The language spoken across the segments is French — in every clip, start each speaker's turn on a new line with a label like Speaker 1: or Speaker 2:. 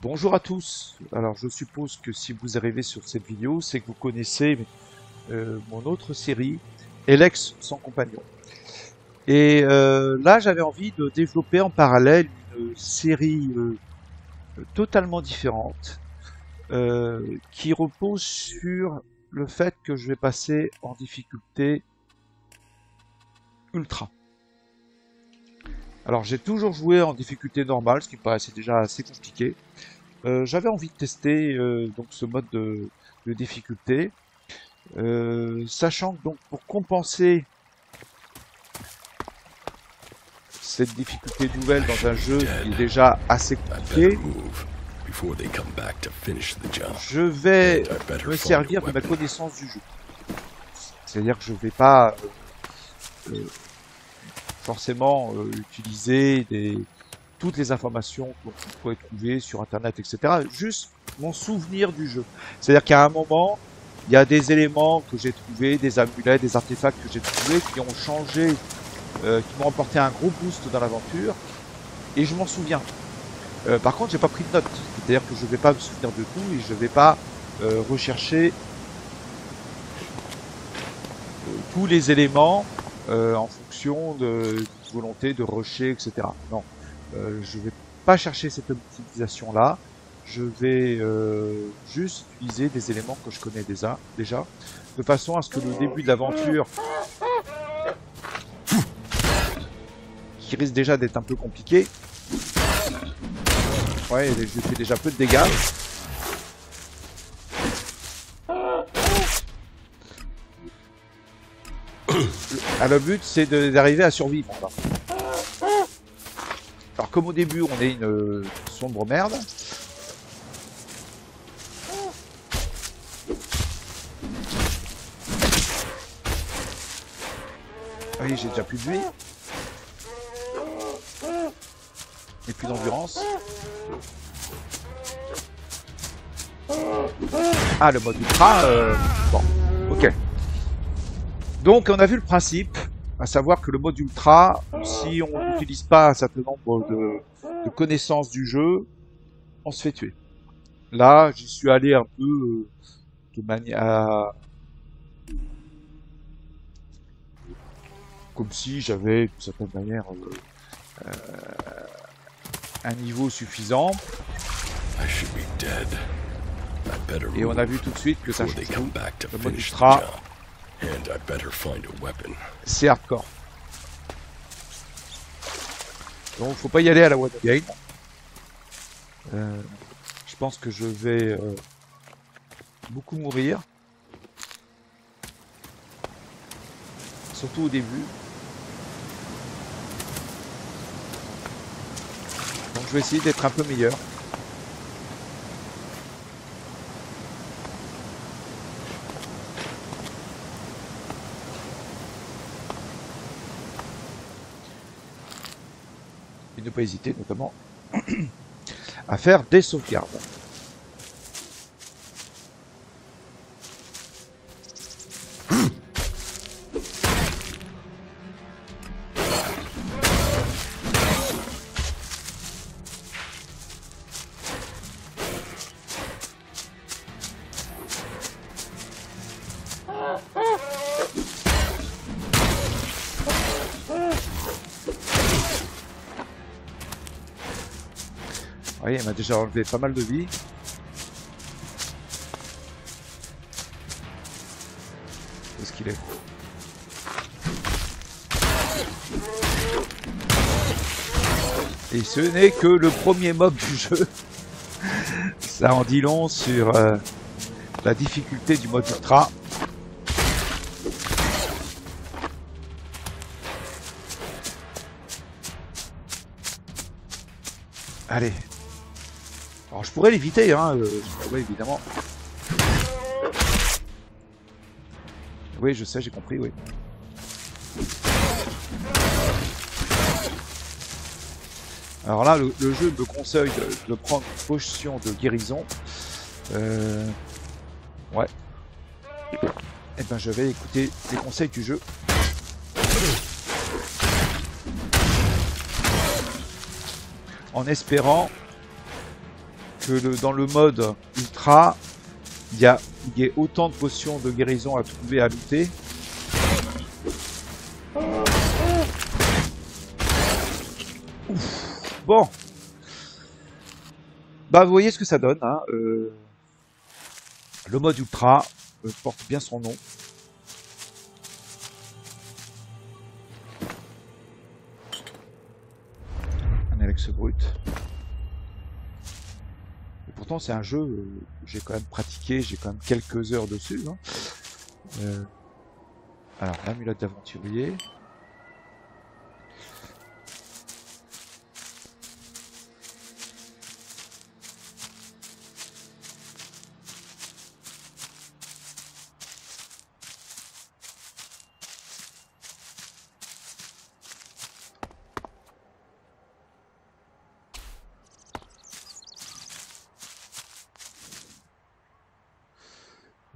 Speaker 1: Bonjour à tous. Alors je suppose que si vous arrivez sur cette vidéo, c'est que vous connaissez mon autre série, Elex sans compagnon. Et là, j'avais envie de développer en parallèle une série totalement différente qui repose sur le fait que je vais passer en difficulté ultra. Alors j'ai toujours joué en difficulté normale, ce qui me paraissait déjà assez compliqué. J'avais envie de tester donc ce mode de difficulté, sachant que donc pour compenser cette difficulté nouvelle dans un jeu qui est déjà assez compliqué, je vais me servir de ma connaissance du jeu. C'est-à-dire que je ne vais pas forcément utiliser toutes les informations qu'on pourrait trouver sur internet, etc. Juste mon souvenir du jeu. C'est-à-dire qu'à un moment, il y a des éléments que j'ai trouvés, des amulettes, des artefacts que j'ai trouvés qui ont changé, qui m'ont apporté un gros boost dans l'aventure, et je m'en souviens. Par contre, j'ai pas pris de notes. C'est-à-dire que je vais pas me souvenir de tout et je vais pas rechercher tous les éléments en fonction de volonté de rusher, etc. Non. Je vais pas chercher cette optimisation là, je vais juste utiliser des éléments que je connais déjà, de façon à ce que le début de l'aventure, qui risque déjà d'être un peu compliqué, ouais, je fais déjà peu de dégâts. Le but c'est d'arriver à survivre. Enfin. Alors comme au début on est une sombre merde, oui j'ai déjà plus de vie, et plus d'endurance. Ah, le mode ultra, bon, ok. Donc on a vu le principe, à savoir que le mode ultra, si on n'utilise pas un certain nombre de connaissances du jeu, on se fait tuer. Là, j'y suis allé un peu de manière comme si j'avais d'une certaine manière un niveau suffisant. Et on a vu tout de suite que ça change tout. Le mode ultra, c'est hardcore. Donc faut pas y aller à la one again. Je pense que je vais beaucoup mourir. Surtout au début. Donc je vais essayer d'être un peu meilleur. Et ne pas hésiter notamment à faire des sauvegardes. Oui, il m'a déjà enlevé pas mal de vie. Où est-ce qu'il est? Et ce n'est que le premier mob du jeu. Ça en dit long sur la difficulté du mode ultra. Allez. Alors je pourrais l'éviter, hein, je pourrais évidemment. Oui, je sais, j'ai compris, oui. Alors là, le jeu me conseille de prendre une potion de guérison. Ouais. Et ben je vais écouter les conseils du jeu. En espérant que dans le mode ultra, il y a autant de potions de guérison à trouver, à looter. Ouf. Bon. Bah, vous voyez ce que ça donne. Hein. Le mode ultra porte bien son nom. Un Alex brut. Et pourtant, c'est un jeu que j'ai quand même pratiqué. J'ai quand même quelques heures dessus. Hein. Alors, l'amulette d'aventurier.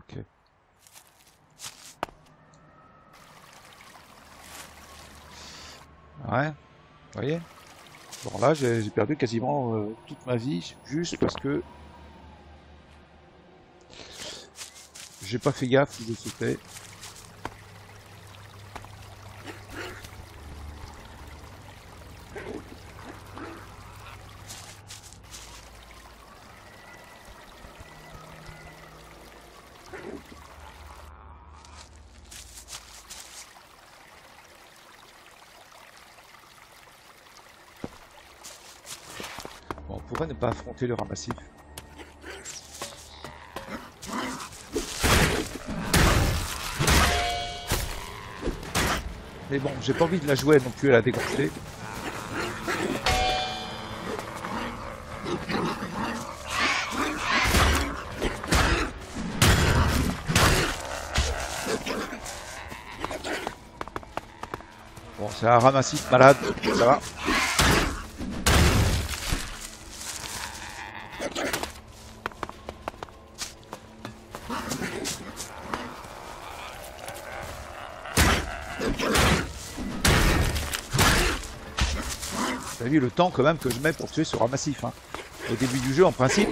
Speaker 1: Ok. Ouais, vous voyez? Bon, là, j'ai perdu quasiment toute ma vie juste parce que j'ai pas fait gaffe où je sautais. Bon, on pourrait ne pas affronter le ramassif. Mais bon, j'ai pas envie de la jouer non plus à la dégonfler. Bon, c'est un ramassif malade, ça va. Vous avez vu le temps quand même que je mets pour tuer ce ramassif. Hein. Au début du jeu, en principe,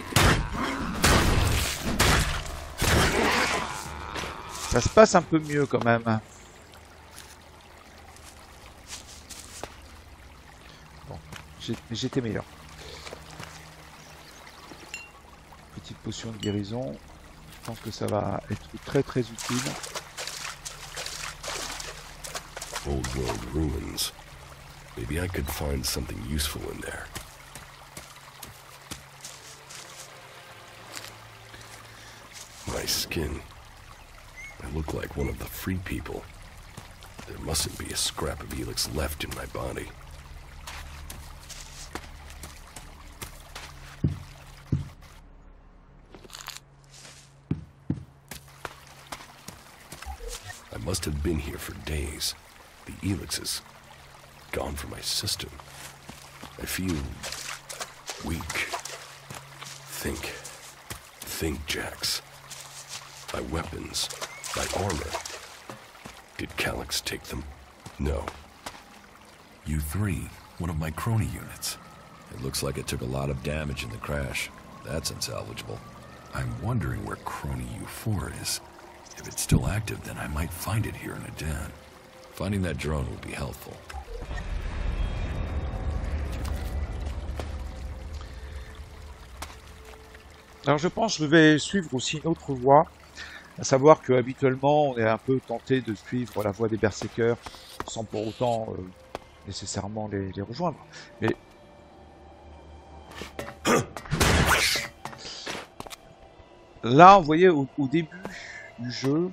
Speaker 1: ça se passe un peu mieux quand même. Bon, j'étais meilleur. Petite potion de guérison. Je pense que ça va être très très utile.
Speaker 2: Old world ruins. Maybe I could find something useful in there. My skin. I look like one of the free people. There mustn't be a scrap of Helix left in my body. I must have been here for days. The Helixes gone from my system. I feel weak. Think, Jax. My weapons, my armor. Did Calyx take them? No.
Speaker 3: U3, one of my crony units. It looks like it took a lot of damage in the crash. That's unsalvageable. I'm wondering where crony U4 is. If it's still active, then I might find it here in a den. Finding that drone will be helpful.
Speaker 1: Alors je pense que je vais suivre aussi une autre voie, à savoir que habituellement on est un peu tenté de suivre la voie des berserkers sans pour autant nécessairement les rejoindre. Mais là, vous voyez, au début du jeu,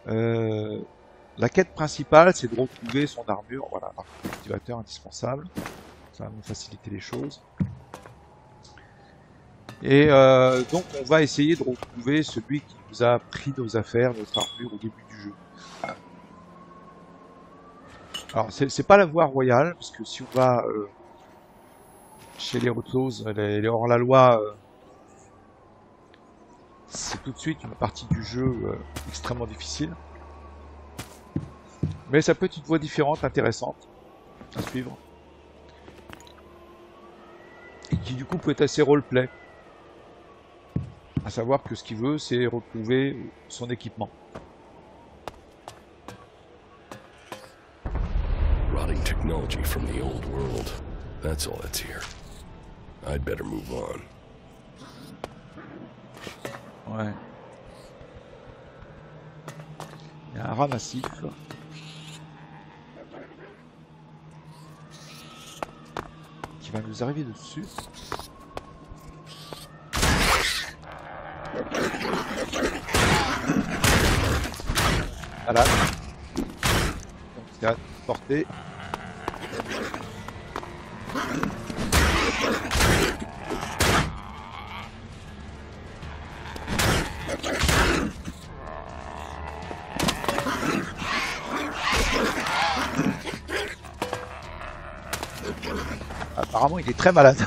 Speaker 1: la quête principale, c'est de retrouver son armure. Voilà, l'arc cultivateur indispensable. Ça va nous faciliter les choses. Et donc, on va essayer de retrouver celui qui nous a pris nos affaires, notre armure au début du jeu. Alors, c'est pas la voie royale, parce que si on va chez les Rotos, les hors-la-loi, c'est tout de suite une partie du jeu extrêmement difficile. Mais ça peut être une voie différente, intéressante à suivre. Et qui du coup peut être assez roleplay. À savoir que ce qu'il veut, c'est retrouver son équipement.
Speaker 2: Rotting technology from the old world. That's all that's here. I'd better move on.
Speaker 1: Ouais. Il y a un rat massif. Qui va nous arriver dessus. Voilà. Donc c'est à portée. Apparemment il est très malade.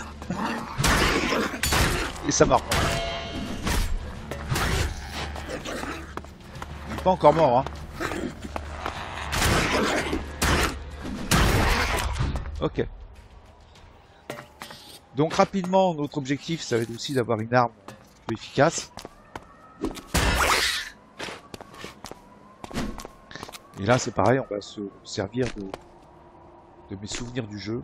Speaker 1: Et ça marche. Il n'est pas encore mort, hein. Ok. Donc rapidement, notre objectif, ça va être aussi d'avoir une arme plus efficace. Et là, c'est pareil, on va se servir de mes souvenirs du jeu.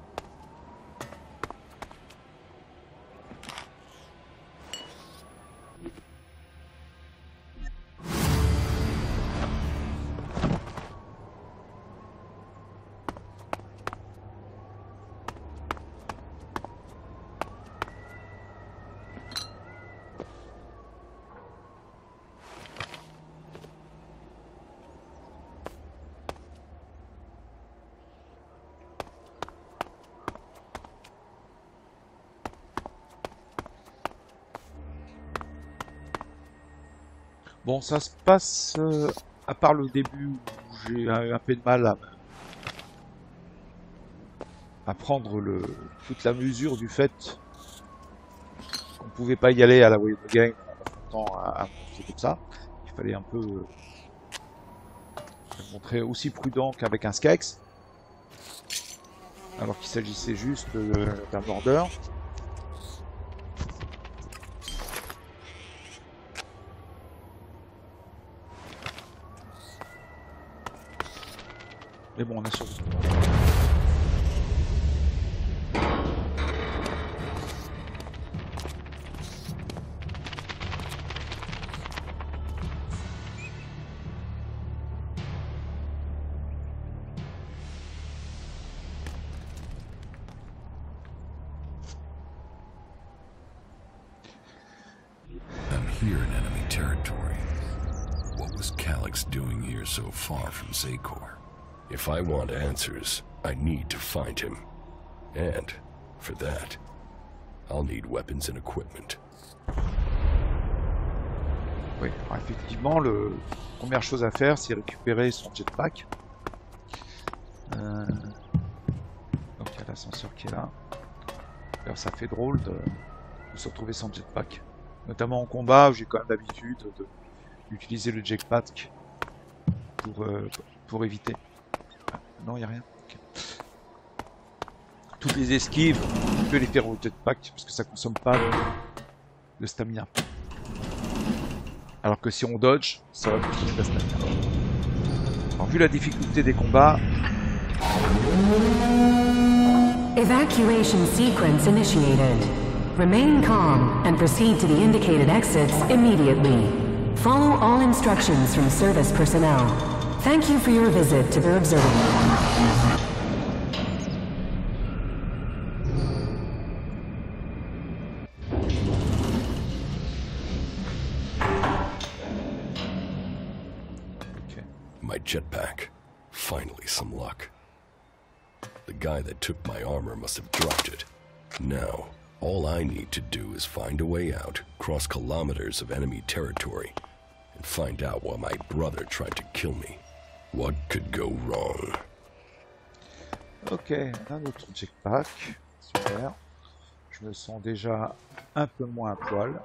Speaker 1: Bon, ça se passe, à part le début où j'ai un peu de mal à prendre toute la mesure du fait qu'on pouvait pas y aller à la Way of the Game en affrontant un monstre comme ça. Il fallait un peu se montrer aussi prudent qu'avec un Skex, alors qu'il s'agissait juste d'un border. Mais bon, on a survécu.
Speaker 3: I'm here in enemy territory. What was Calyx doing here so far from Zakor?
Speaker 2: If I want answers, I need to find him. And, for that, I'll need weapons and equipment.
Speaker 1: Oui, alors effectivement, la première chose à faire, c'est récupérer son jetpack. Donc il y a l'ascenseur qui est là. D'ailleurs, ça fait drôle de se retrouver sans jetpack. Notamment en combat, où j'ai quand même l'habitude d'utiliser le jetpack pour éviter. Ah, non, il n'y a rien. Okay. Toutes les esquives, on peut les faire au jetpack, parce que ça consomme pas de stamina. Alors que si on dodge, ça va consommer de la stamina. Alors vu la difficulté des combats...
Speaker 4: Evacuation sequence initiated. Remain calm and proceed to the indicated exits immediately. Follow all instructions from service personnel. Thank you for your visit to the observatory.
Speaker 2: My jetpack. Finally, some luck. The guy that took my armor must have dropped it. Now, all I need to do is find a way out, cross kilometers of enemy territory, and find out why my brother tried to kill me. What could go wrong?
Speaker 1: Ok, on a notre jetpack. Super. Je me sens déjà un peu moins à poil.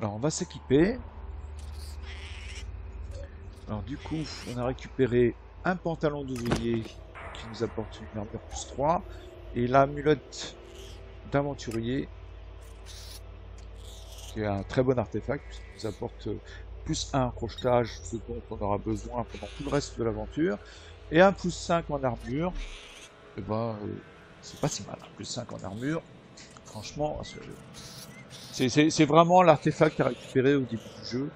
Speaker 1: Alors on va s'équiper. Alors du coup, on a récupéré un pantalon d'ouvrier qui nous apporte une armure plus 3 et l'amulette d'aventurier qui est un très bon artefact puisqu'il nous apporte plus 1 crochetage, ce dont on aura besoin pendant tout le reste de l'aventure, et un plus 5 en armure. Et ben, c'est pas si mal, hein. Plus 5 en armure, franchement, c'est vraiment l'artefact à récupérer au début du jeu.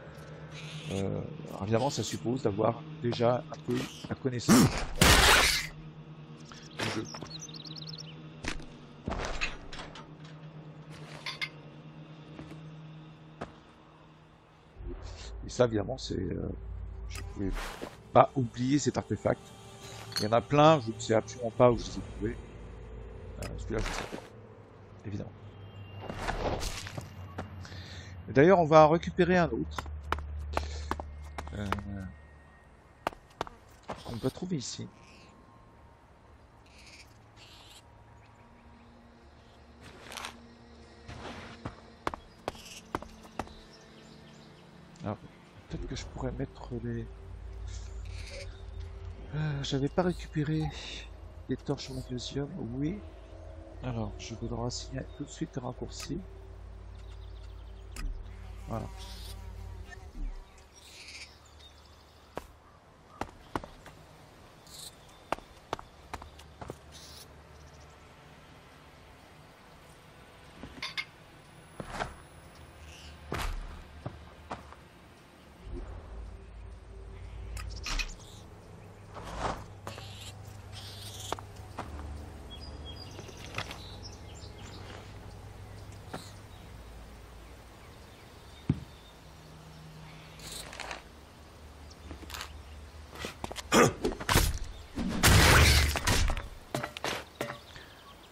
Speaker 1: Évidemment, ça suppose d'avoir déjà un peu la connaissance du jeu. Et ça, évidemment, c'est... je ne pouvais pas oublier cet artefact. Il y en a plein, je ne sais absolument pas où je les ai trouvés. Celui-là, je ne sais pas. Évidemment. D'ailleurs, on va en récupérer un autre. Qu'on peut trouver ici. Alors, peut-être que je pourrais mettre les... j'avais pas récupéré les torches magnésium, oui. Alors, je voudrais assigner tout de suite un raccourci. Voilà.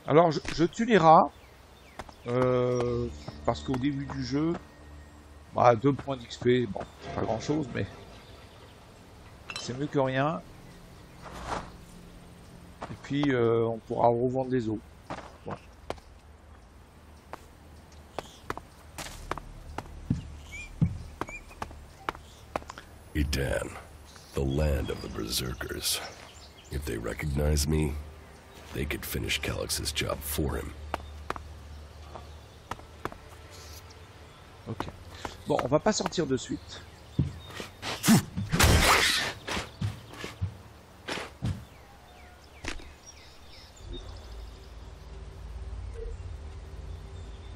Speaker 1: Alors je tue les rats parce qu'au début du jeu, bah, 2 points d'XP, bon, c'est pas grand chose, mais c'est mieux que rien. Et puis on pourra revendre les os. Bon.
Speaker 2: Edan, the land of the Berserkers. If they recognize me, they could finish Calix's job for him.
Speaker 1: Ok. Bon, on va pas sortir de suite.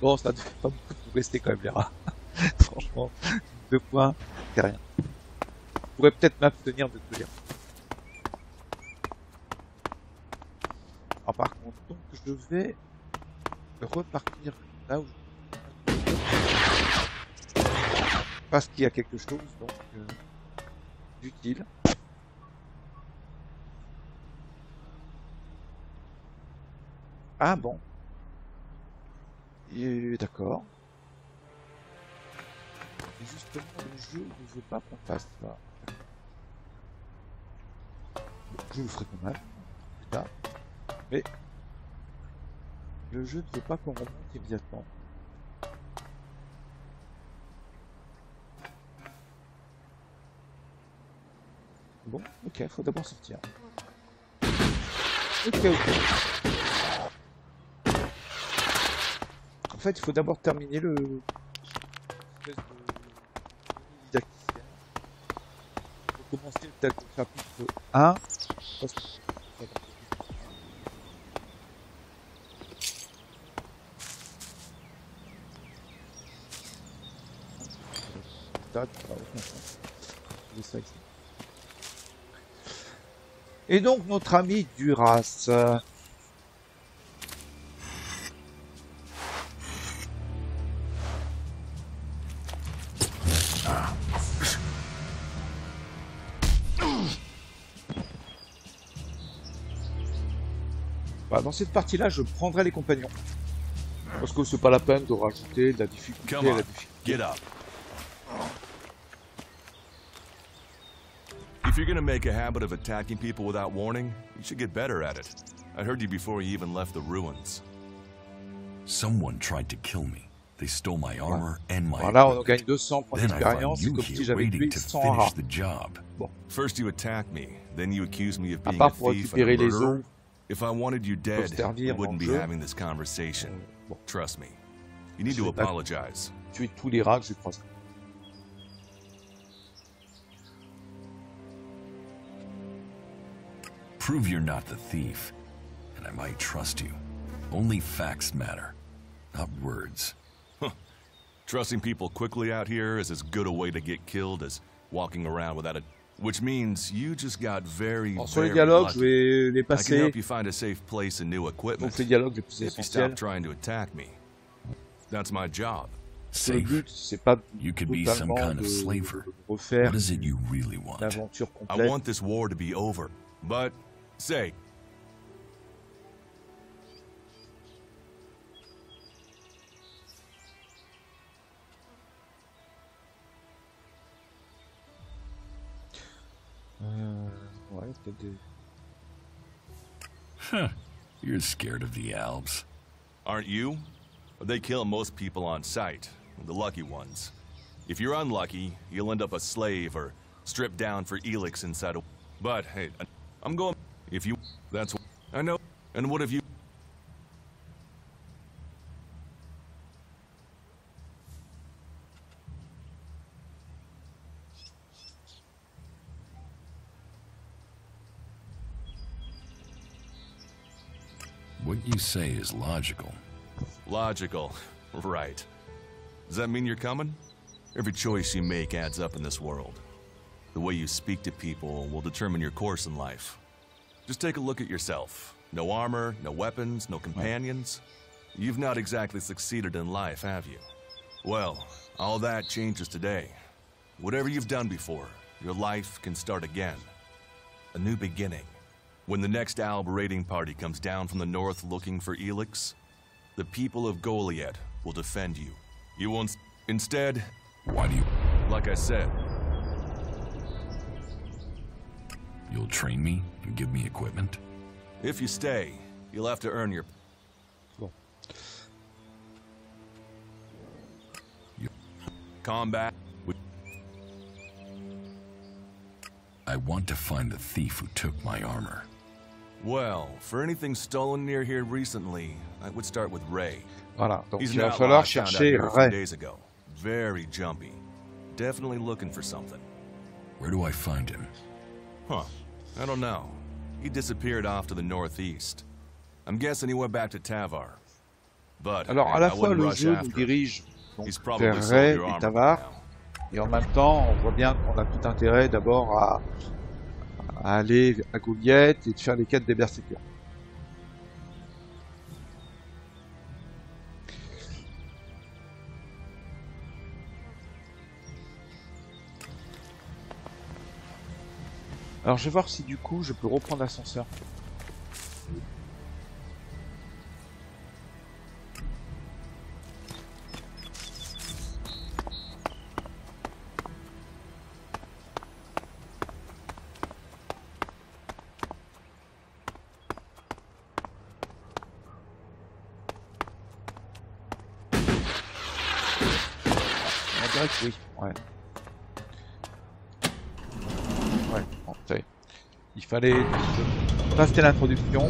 Speaker 1: Bon, ça ne fait pas beaucoup pour rester quand même les rats. Franchement, 2 points, c'est rien. On pourrait peut-être m'abstenir de te lire. Alors, par contre, donc je vais repartir là où parce qu'il y a quelque chose donc d'utile. Ah bon. D'accord. Et justement, le jeu ne veut pas qu'on fasse ça. Bon, je le ferai quand même plus tard. Mais le jeu ne veut pas qu'on remonte immédiatement. Bon, ok, il faut d'abord sortir. Ok. En fait, il faut d'abord terminer le... espèce de didacticiel. Il faut commencer le chapitre 1. Parce que... Et donc notre ami Duras. Bah, dans cette partie-là, je prendrai les compagnons. Parce que c'est pas la peine de rajouter de la difficulté à la difficulté.
Speaker 3: Get up.
Speaker 5: If you're gonna make a habit of attacking people without warning, you should get better at it. I heard you before you even left the ruins.
Speaker 3: Someone tried to kill me. They stole my armor and my
Speaker 1: Voilà, on
Speaker 3: equipment.
Speaker 1: gagne 200 points
Speaker 3: Then I find
Speaker 1: d'expérience. C'est
Speaker 3: you
Speaker 1: comme si
Speaker 3: here
Speaker 1: j'avais
Speaker 3: waiting
Speaker 1: tué
Speaker 3: to
Speaker 1: 100
Speaker 3: finish
Speaker 1: rats.
Speaker 3: the job.
Speaker 5: First you attack me, then you accuse me of
Speaker 1: À
Speaker 5: being a
Speaker 1: part pour
Speaker 5: thief and a
Speaker 1: récupérer les
Speaker 5: murderer.
Speaker 1: os,
Speaker 5: If I wanted you dead, we
Speaker 1: servir
Speaker 5: wouldn't
Speaker 1: dans
Speaker 5: be
Speaker 1: le jeu.
Speaker 5: having this conversation.
Speaker 1: Bon.
Speaker 5: Trust me. You need
Speaker 1: Je
Speaker 5: to
Speaker 1: vais pas-
Speaker 5: apologize.
Speaker 1: tuer tous les rats que j'ai croisés.
Speaker 3: Prove you're not the thief, and I might trust you. Only facts matter, not words.
Speaker 5: Trusting people quickly out here is as good a way to get killed as walking around without a... Which means you just got very,
Speaker 1: Alors, sur les
Speaker 5: very
Speaker 1: dialogues, je
Speaker 5: lucky.
Speaker 1: vais les
Speaker 5: I can
Speaker 1: passer.
Speaker 5: help you find a safe place and new equipment.
Speaker 1: Donc les dialogues les plus
Speaker 5: If you
Speaker 1: essentiels.
Speaker 5: stop trying to attack me. That's my job.
Speaker 1: Le
Speaker 3: Safe.
Speaker 1: but, c'est pas
Speaker 3: You could be some
Speaker 1: totalement
Speaker 3: kind of slaver.
Speaker 1: de refaire
Speaker 3: What is it you really want?
Speaker 1: une aventure
Speaker 5: I
Speaker 1: complète.
Speaker 5: want this war to be over. But, say,
Speaker 1: Ouais, peut-être des...
Speaker 3: You're scared of the Alps.
Speaker 5: aren't you? They kill most people on sight, the lucky ones. If you're unlucky, you'll end up a slave or stripped down for Elix inside a... But, hey, I'm going... If you... That's... I know. And what have you...
Speaker 3: What you say is logical.
Speaker 5: Logical. Right. Does that mean you're coming? Every choice you make adds up in this world. The way you speak to people will determine your course in life. Just take a look at yourself. No armor, no weapons, no companions. You've not exactly succeeded in life, have you? Well, all that changes today. Whatever you've done before, your life can start again. A new beginning. When the next Alb raiding party comes down from the north looking for Elix, the people of Goliath will defend you. You won't... Instead,
Speaker 3: Why do you...
Speaker 5: like I said,
Speaker 3: You'll train me and give me equipment?
Speaker 5: if you stay, you'll have to earn your...
Speaker 1: Bon.
Speaker 5: combat.
Speaker 3: I want to find the thief who took my armor.
Speaker 5: Well, for anything stolen near here recently, I would start with Ray.
Speaker 1: Voilà, donc
Speaker 5: He's
Speaker 1: il
Speaker 5: an
Speaker 1: va
Speaker 5: outlaw
Speaker 1: falloir
Speaker 5: I found out
Speaker 1: chercher
Speaker 5: here a few
Speaker 1: Ray.
Speaker 5: days ago. Very jumpy. Definitely looking for something.
Speaker 3: Where do I find him?
Speaker 5: Huh. I don't know. He disappeared off to the northeast. I'm guessing he went back to Tavar. But
Speaker 1: Alors, à
Speaker 5: hey,
Speaker 1: la
Speaker 5: I
Speaker 1: fois,
Speaker 5: wouldn't
Speaker 1: le
Speaker 5: rush
Speaker 1: jeu nous
Speaker 5: after him.
Speaker 1: dirige donc,
Speaker 5: He's probably
Speaker 1: vers
Speaker 5: sold
Speaker 1: Ray
Speaker 5: your
Speaker 1: et
Speaker 5: armor
Speaker 1: Tavar.
Speaker 5: by now.
Speaker 1: Et en même temps, on voit bien qu'on a tout intérêt d'abord à aller à Goliath et de faire les quêtes des berserkers. Alors je vais voir si du coup je peux reprendre l'ascenseur. On dirait que oui, ouais. Ouais, bon, ça y est. Il fallait passer l'introduction.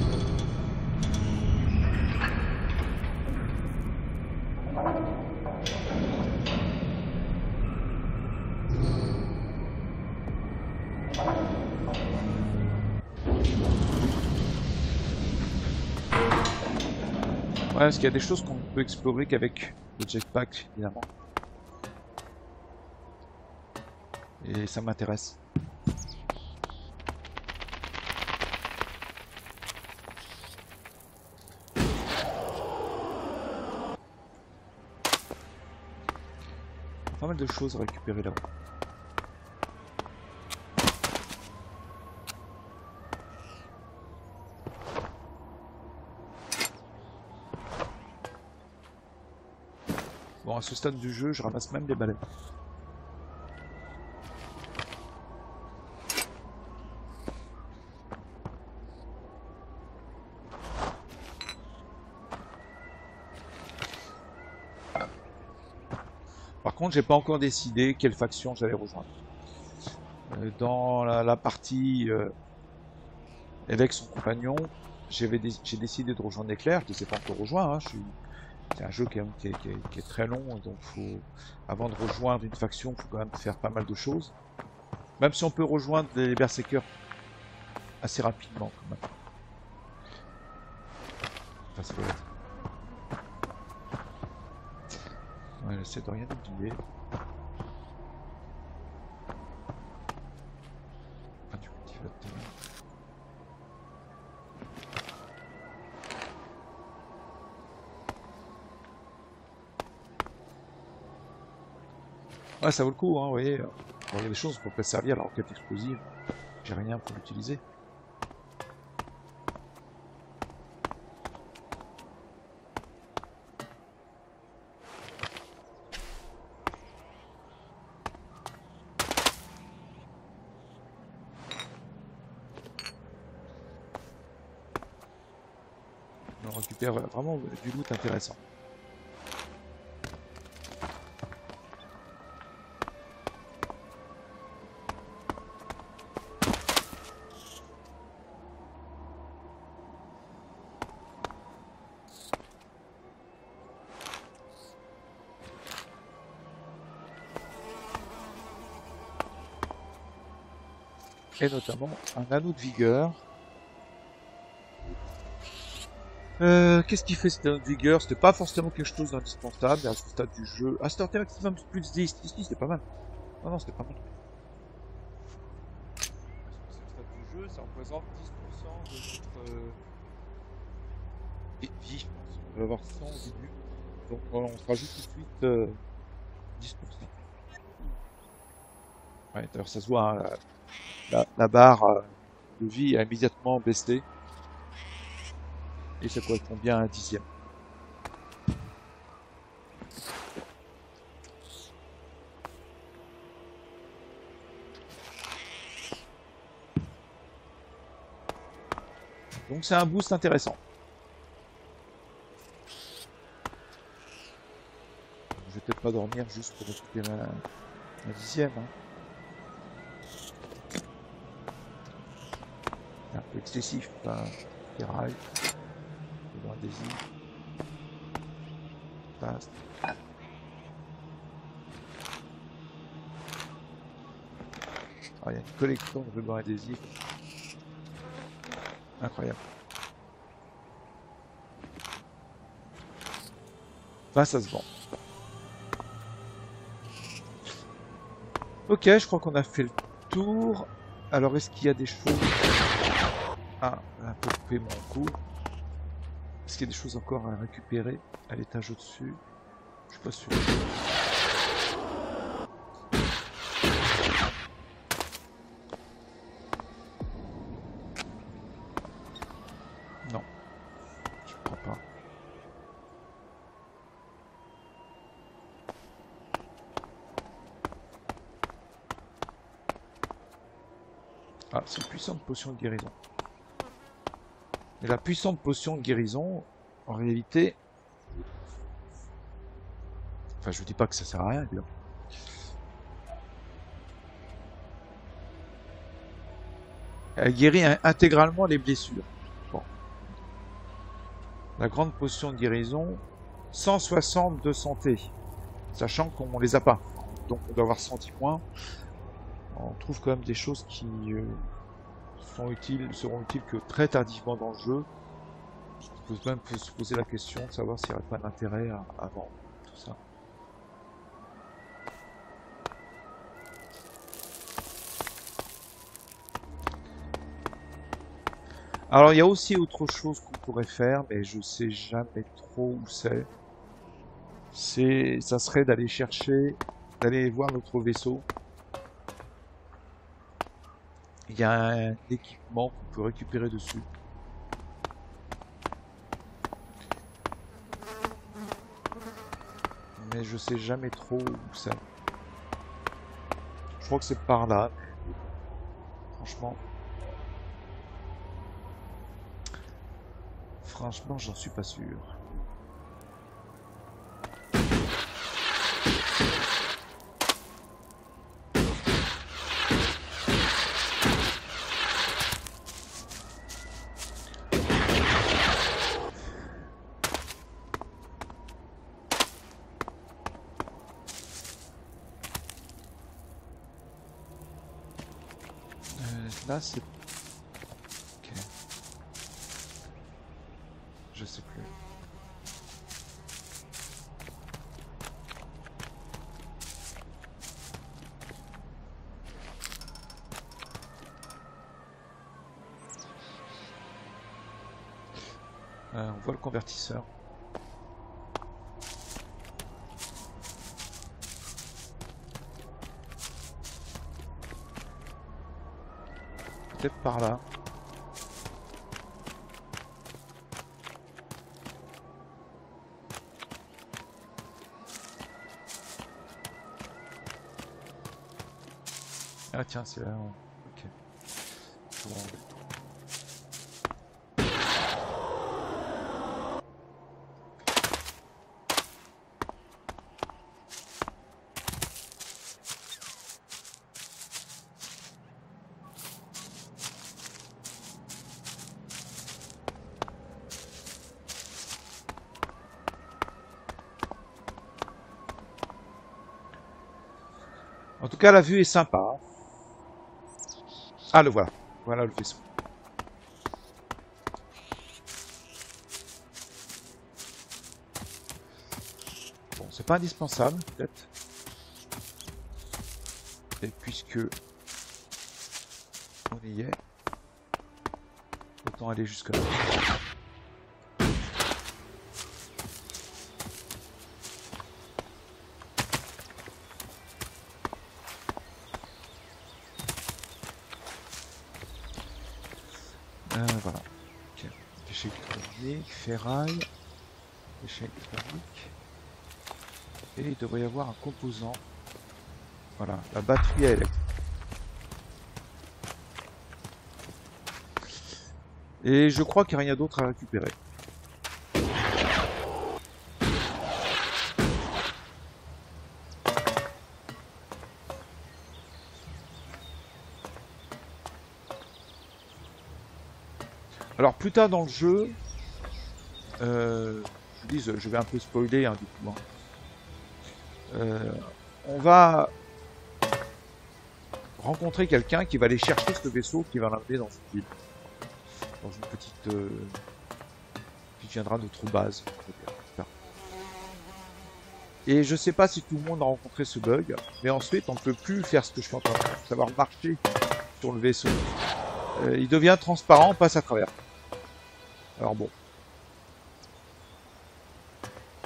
Speaker 1: Ouais, parce qu'il y a des choses qu'on ne peut explorer qu'avec le jetpack, évidemment. Et ça m'intéresse. Pas mal de choses à récupérer là-haut. Bon, à ce stade du jeu, je ramasse même les balais. Par contre, j'ai pas encore décidé quelle faction j'allais rejoindre. Dans la partie avec son compagnon, j'ai décidé de rejoindre Éclair. Je ne les ai pas encore rejoints. Hein. C'est un jeu qui est très long, donc avant de rejoindre une faction, il faut quand même faire pas mal de choses. Même si on peut rejoindre les Berserkers assez rapidement, quand même. Enfin, ça doit être. Ouais, j'essaie de rien oublier. Ah, du cultivateur. Ouais, ça vaut le coup, hein, vous voyez. Bon, il y a des choses pour pas servir la roquette explosive. J'ai rien pour l'utiliser. On récupère vraiment du loot intéressant. Et notamment un anneau de vigueur. Qu'est-ce qui fait cet anneau de vigueur? C'était pas forcément quelque chose d'indispensable à ce stade du jeu. Ah, c'était un maximum plus 10. Ici, c'était pas mal. Non, non, c'était pas mal. À ce stade du jeu, ça représente 10% de notre vie, je pense. On va avoir 100 au début. Donc on se rajoute tout de suite 10%. Ouais, d'ailleurs, ça se voit, hein, la barre de vie a immédiatement baissé. Et ça correspond bien à un 10e. Donc c'est un boost intéressant. Je vais peut-être pas dormir juste pour récupérer un 10e. Hein. C'est un peu excessif, pas ferraille. Adhésif. Passe. Ah, il y a une collection de rubans adhésifs. Incroyable. Enfin, ça se vend. Ok, je crois qu'on a fait le tour. Alors, est-ce qu'il y a des choses... Ah, un peu coupé mon coup. Est-ce qu'il y a des choses encore à récupérer à l'étage au-dessus? Je suis pas sûr. Non. Je crois pas. Ah, c'est une puissante potion de guérison. Et la puissante potion de guérison, en réalité... Enfin, je vous dis pas que ça sert à rien, évidemment. Elle guérit intégralement les blessures. Bon. La grande potion de guérison, 160 de santé. Sachant qu'on les a pas. Donc on doit avoir 110 points. On trouve quand même des choses qui... seront utiles que très tardivement dans le jeu. On peut même se poser la question de savoir s'il n'y aurait pas d'intérêt à vendre tout ça. Alors il y a aussi autre chose qu'on pourrait faire, mais je sais jamais trop où c'est. Ça serait d'aller d'aller voir notre vaisseau. Il y a un équipement qu'on peut récupérer dessus. Mais je sais jamais trop où c'est. Je crois que c'est par là. Franchement, j'en suis pas sûr. Là, c'est... Ok. Je sais plus. On voit le convertisseur. Peut-être par là. Ah tiens, c'est là. Ok. Bon. En tout cas, la vue est sympa. Ah, le voilà. Voilà le vaisseau. Bon, c'est pas indispensable, peut-être. Et puisque on y est, autant aller jusque là. Voilà. Okay. Déchets électroniques, ferraille, déchets électroniques. Et il devrait y avoir un composant. Voilà, la batterie à électrique. Et je crois qu'il n'y a rien d'autre à récupérer. Alors plus tard dans le jeu, je vais un peu spoiler hein, du coup. On va rencontrer quelqu'un qui va aller chercher ce vaisseau qui va l'amener dans cette ville. Dans une petite... qui viendra de notre base. Et je sais pas si tout le monde a rencontré ce bug, mais ensuite on ne peut plus faire ce que je suis en train de faire, savoir marcher sur le vaisseau. Il devient transparent, on passe à travers. Alors bon.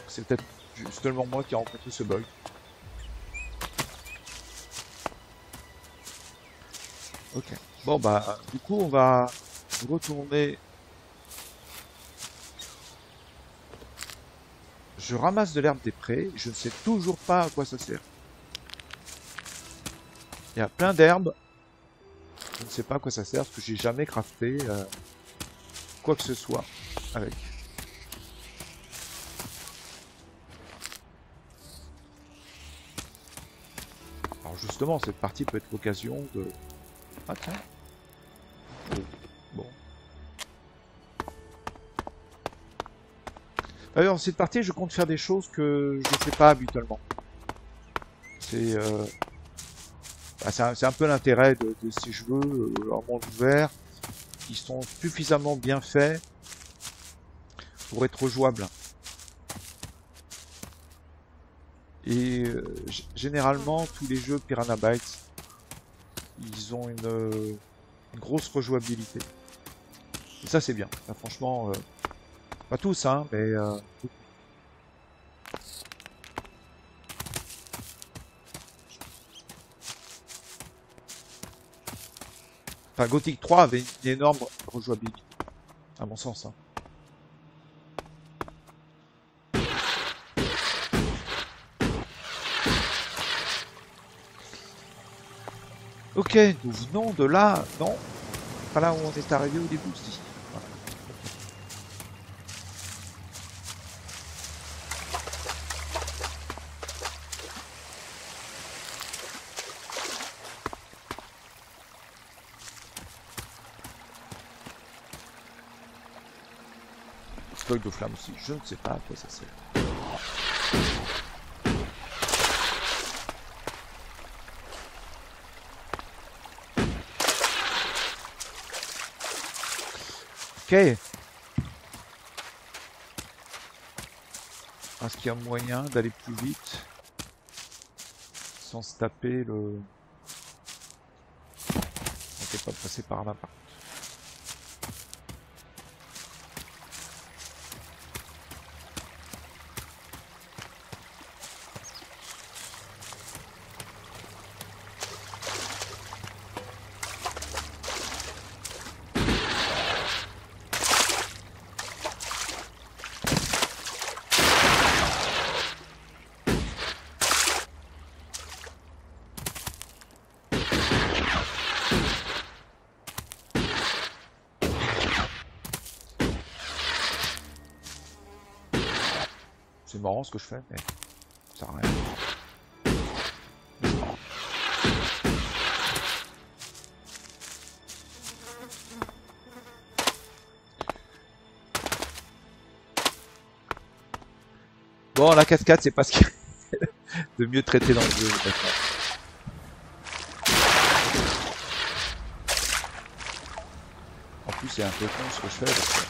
Speaker 1: C'est peut-être justement moi qui ai rencontré ce bug. Ok. Bon bah, du coup on va retourner. Je ramasse de l'herbe des prés, je ne sais toujours pas à quoi ça sert. Il y a plein d'herbes. Je ne sais pas à quoi ça sert parce que j'ai jamais crafté quoi que ce soit avec. Alors justement, cette partie peut être l'occasion de... Ah tiens. Bon. D'ailleurs, dans cette partie, je compte faire des choses que je ne fais pas habituellement. C'est un peu l'intérêt de ces jeux en monde ouvert, qui sont suffisamment bien faits pour être jouables. Et généralement, tous les jeux Piranha Bytes, ils ont une grosse rejouabilité. Et ça, c'est bien. Là, franchement, pas tous, hein, mais enfin, Gothic 3 avait une énorme rejouabilité, à mon sens. Hein. Ok, nous venons de là, non, pas là où on est arrivé au début, si. Voilà. Stock de flammes aussi, je ne sais pas à quoi ça sert. Ok. Est-ce qu'il y a moyen d'aller plus vite sans se taper le... On peut pas passer par là par contre. C'est marrant ce que je fais, mais ça sert à rien. Bon, la cascade, c'est pas ce qu'il y a de mieux traité dans le jeu. En plus, c'est un peu con ce que je fais parce que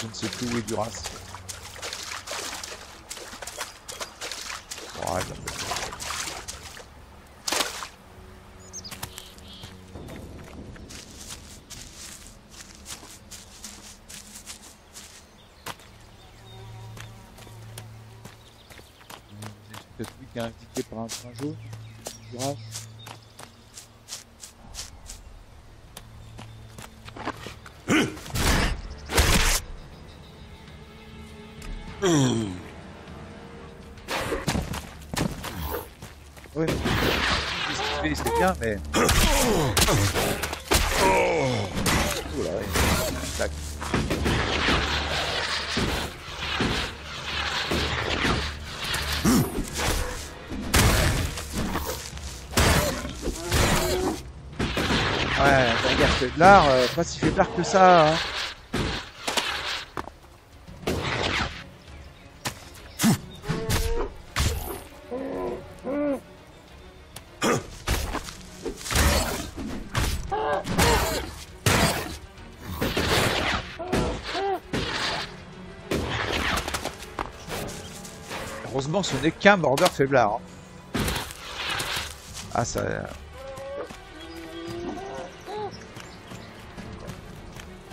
Speaker 1: je ne sais plus où est Duras. Voilà. Peut-être lui qui est indiqué par un train jaune. Duras. Oui, c'est bien, mais... Oula, ouais. Tac. Ouais, regarde, faiblard, pas si faiblard que ça, hein. Heureusement, ce n'est qu'un border faiblard. Hein. Ah, ça...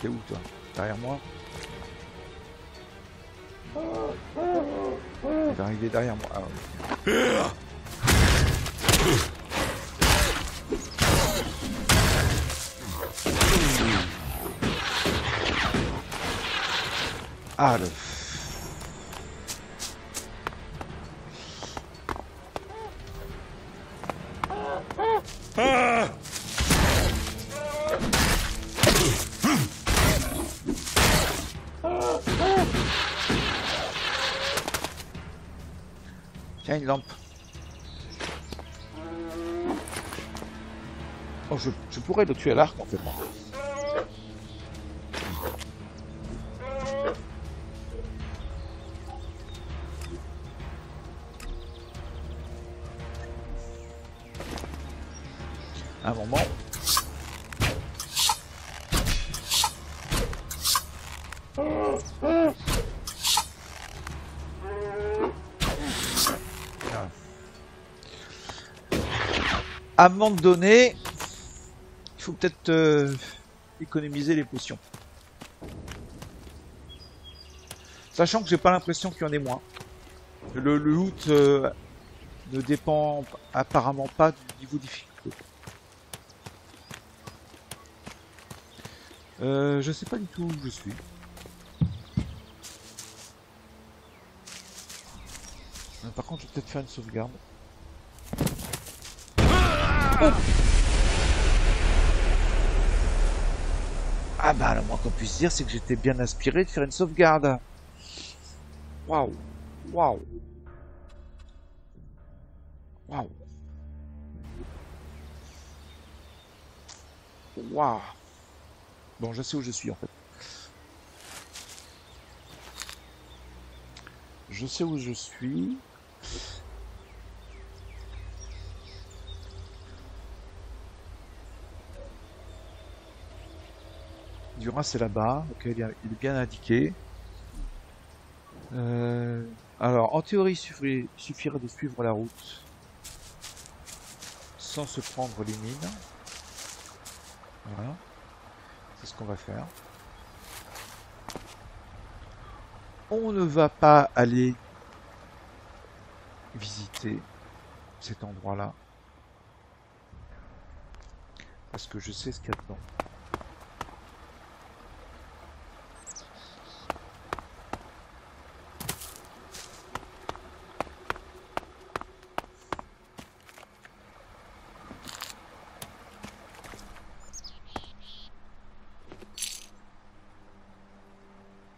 Speaker 1: T'es où, toi? Derrière moi? Il va arriver derrière moi. Ah, ouais. Ah, le... Tiens, une lampe. Oh, je pourrais le tuer à l'arc en fait. À un moment. À un moment donné, il faut peut-être économiser les potions. Sachant que j'ai pas l'impression qu'il y en ait moins. Le loot ne dépend apparemment pas du niveau difficulté. Je sais pas du tout où je suis. Par contre, je vais peut-être faire une sauvegarde. Oh, ah bah, le moins qu'on puisse dire, c'est que j'étais bien inspiré de faire une sauvegarde. Waouh, waouh, waouh, waouh. Bon, je sais où je suis en fait. Je sais où je suis. Duras c'est là-bas, ok, il est bien indiqué. Alors, en théorie, il suffirait de suivre la route sans se prendre les mines. Voilà, c'est ce qu'on va faire. On ne va pas aller visiter cet endroit-là parce que je sais ce qu'il y a dedans.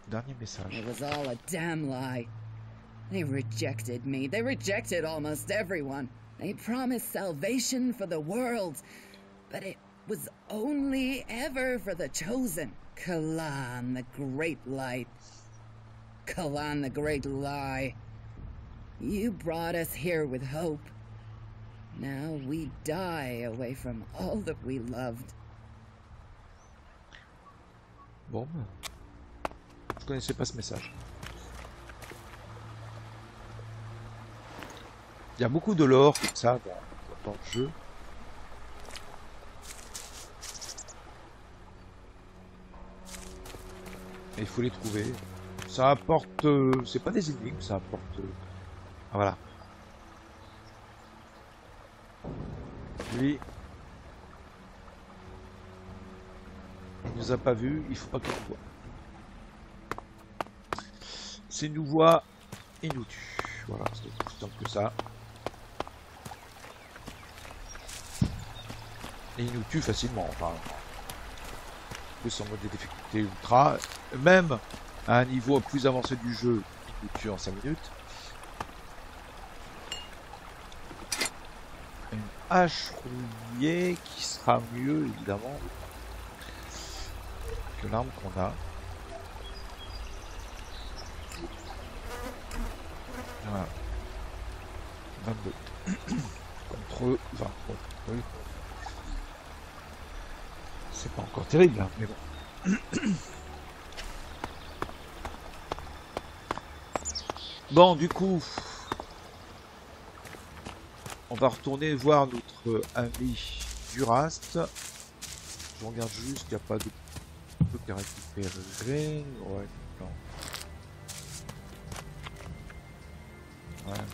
Speaker 1: Dernier message.
Speaker 6: It was all a damn lie. They rejected me. They rejected almost everyone. They promised salvation for the world, but it was only ever for the chosen. Kalan, the great light. Kalan, the great lie. You brought us here with hope. Now we die away from all that we loved.
Speaker 1: Bon, je connaissais pas ce message. Il y a beaucoup de lore comme ça dans le jeu. Et il faut les trouver. Ça apporte... c'est pas des énigmes, ça apporte... Ah, voilà. Lui... il nous a pas vu, il faut pas qu'il nous voit. S'il nous voit, il nous tue. Voilà, c'est aussi simple que ça. Et il nous tue facilement, enfin... plus en mode de difficulté ultra. Même à un niveau plus avancé du jeu, il nous tue en 5 minutes. Une hache rouillée qui sera mieux, évidemment, que l'arme qu'on a. Voilà. 22. Contre 20. Bon, oui. C'est pas encore terrible, hein, mais bon. Bon, du coup, on va retourner voir notre ami Durast. Je regarde juste qu'il n'y a pas de truc à récupérer. Ouais, non. Ouais.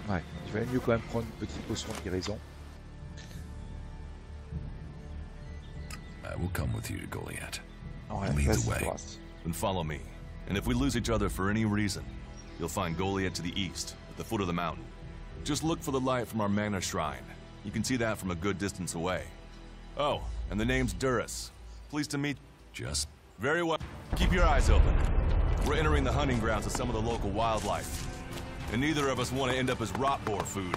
Speaker 1: Ouais, il valait mieux quand même prendre une petite potion de guérison.
Speaker 3: I will come with you to Goliath.
Speaker 1: Ouais,
Speaker 3: Lead the
Speaker 1: vas-y,
Speaker 3: way.
Speaker 1: Durast.
Speaker 5: Then follow me. And if we lose each other for any reason, you'll find Goliath to the east, at the foot of the mountain. Just look for the light from our mana shrine. You can see that from a good distance away. Oh, and the name's Duras. Pleased to meet...
Speaker 3: Just
Speaker 5: Very well. Keep your eyes open. We're entering the hunting grounds of some of the local wildlife. And neither of us want to end up as rot boar food.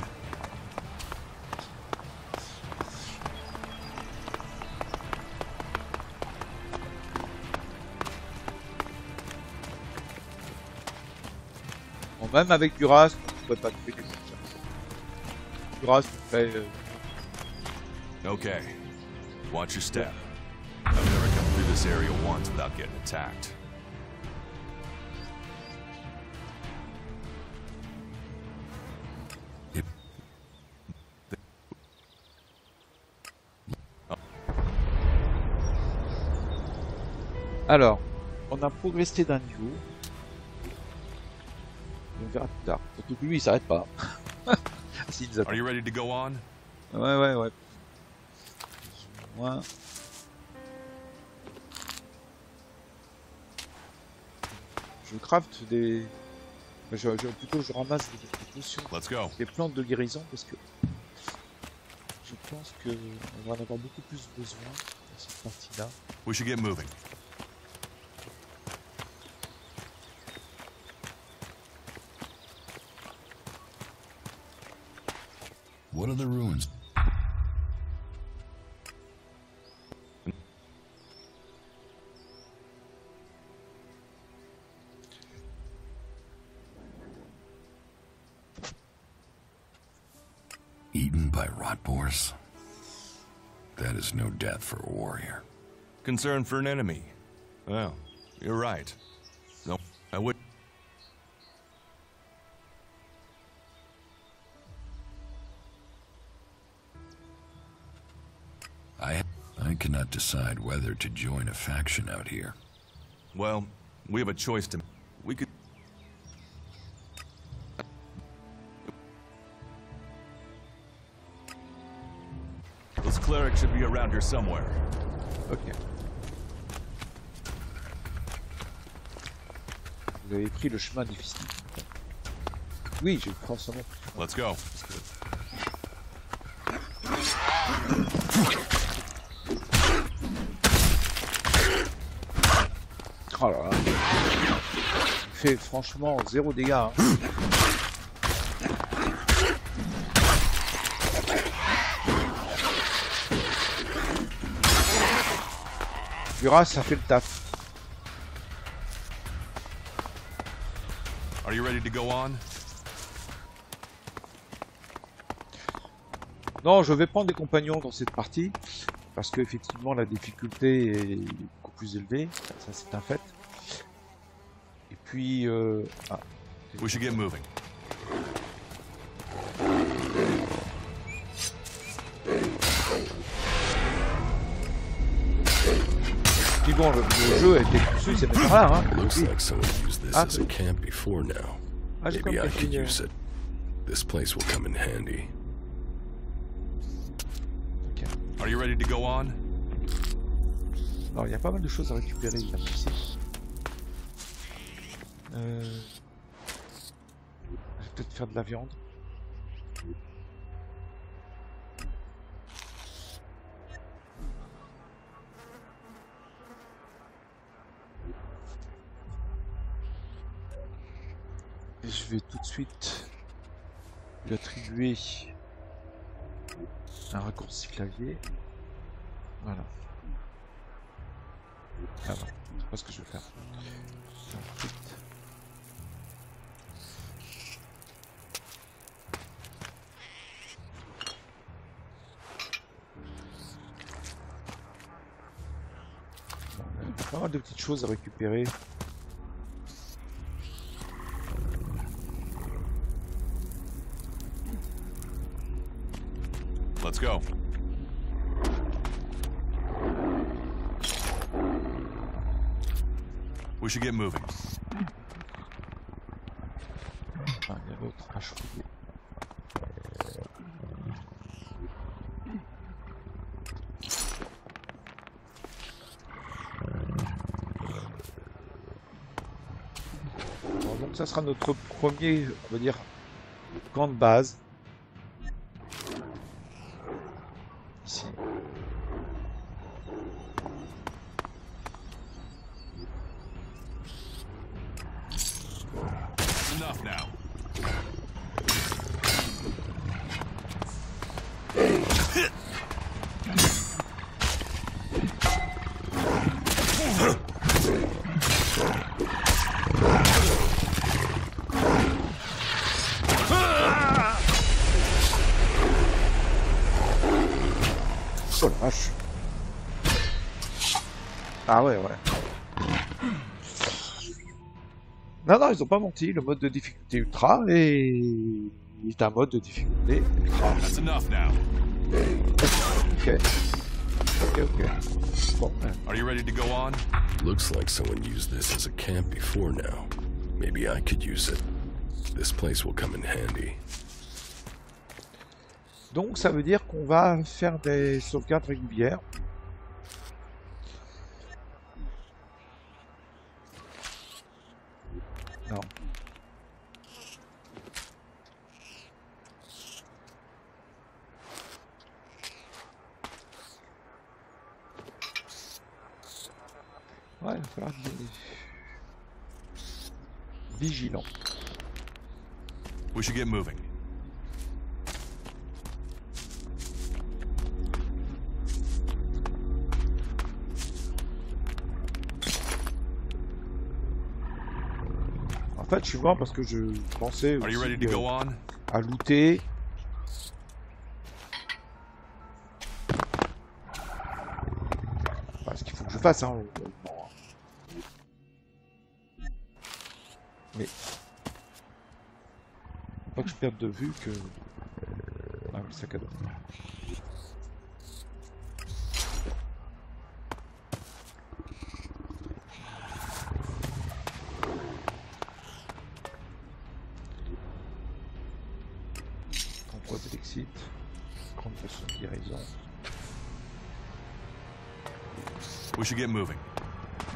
Speaker 1: Bon, même avec Durast, on ne pourrait pas tuer quelqu'un. Durast fait...
Speaker 5: Okay. Watch your step. I've never come through this area once without getting attacked.
Speaker 1: Alors, on a progressé d'un niveau. On verra plus tard. Surtout que lui, il s'arrête pas. S'il nous
Speaker 5: Are
Speaker 1: attend.
Speaker 5: you ready to go on?
Speaker 1: Ouais. Moins. Je craft des... plutôt je ramasse des potions,
Speaker 5: Let's go.
Speaker 1: des plantes de guérison parce que je pense que on va en avoir beaucoup plus besoin dans cette partie-là.
Speaker 5: We should get moving.
Speaker 3: what are the ruins? Eaten by rot boars? That is no death for a warrior.
Speaker 5: Concern for an enemy. Well, you're right. No, I would.
Speaker 3: I cannot decide whether to join a faction out here.
Speaker 5: Well, we have a choice to. We could. Those clerics should be around here somewhere.
Speaker 1: Ok. Vous avez pris le chemin difficile. Oui, j'ai forcément.
Speaker 5: Let's go.
Speaker 1: Oh là là. Il fait franchement 0 dégâts. Hein. Tu verras, ça fait le taf.
Speaker 5: Are you ready to go on?
Speaker 1: Non, je vais prendre des compagnons dans cette partie parce que effectivement la difficulté est beaucoup plus élevée, ça c'est un fait. Et puis,
Speaker 5: We should get moving.
Speaker 1: puis bon, le jeu a été conçu, c'est même rare, hein.
Speaker 2: Looks
Speaker 1: Oui.
Speaker 2: like someone used this as a camp before now.
Speaker 1: Ah, j'ai
Speaker 2: Maybe I
Speaker 1: compris.
Speaker 2: could use it. This place will come in handy.
Speaker 1: Ok.
Speaker 5: Are you ready to go on?
Speaker 1: Alors, il y a pas mal de choses à récupérer là ici. Je vais peut-être faire de la viande. Et je vais tout de suite lui attribuer un raccourci clavier. Voilà. Ah non, c'est pas ce que je vais faire. Ensuite. Bon, il y a pas mal de petites choses à récupérer.
Speaker 5: Let's go. We should get moving.
Speaker 1: Ah, il y a l'autre à chevaucher. Alors, donc ça sera notre premier, on va dire, camp de base. Ici.
Speaker 5: Enough now.
Speaker 1: Oh la vache. Ah ouais, ouais. Non, non, ils ont pas menti. Le mode de difficulté ultra est un mode de difficulté ultra.
Speaker 5: That's enough now.
Speaker 1: Ok. Ok, ok. Bon,
Speaker 5: Are you ready to go on?
Speaker 2: Looks like someone used this as a camp before now. Maybe I could use it. This place will come in handy.
Speaker 1: donc ça veut dire qu'on va faire des sauvegardes régulières. Non. Ouais, il va falloir être vigilant.
Speaker 5: We should get moving.
Speaker 1: En fait, je suis mort parce que je pensais
Speaker 5: Are you
Speaker 1: aussi,
Speaker 5: ready to go on?
Speaker 1: à looter face, hein. Mais faut pas que je perde de vue que... Ah oui, sac à dos. Contrôle d'exit. Grande potion de guérison.
Speaker 5: We should get moving.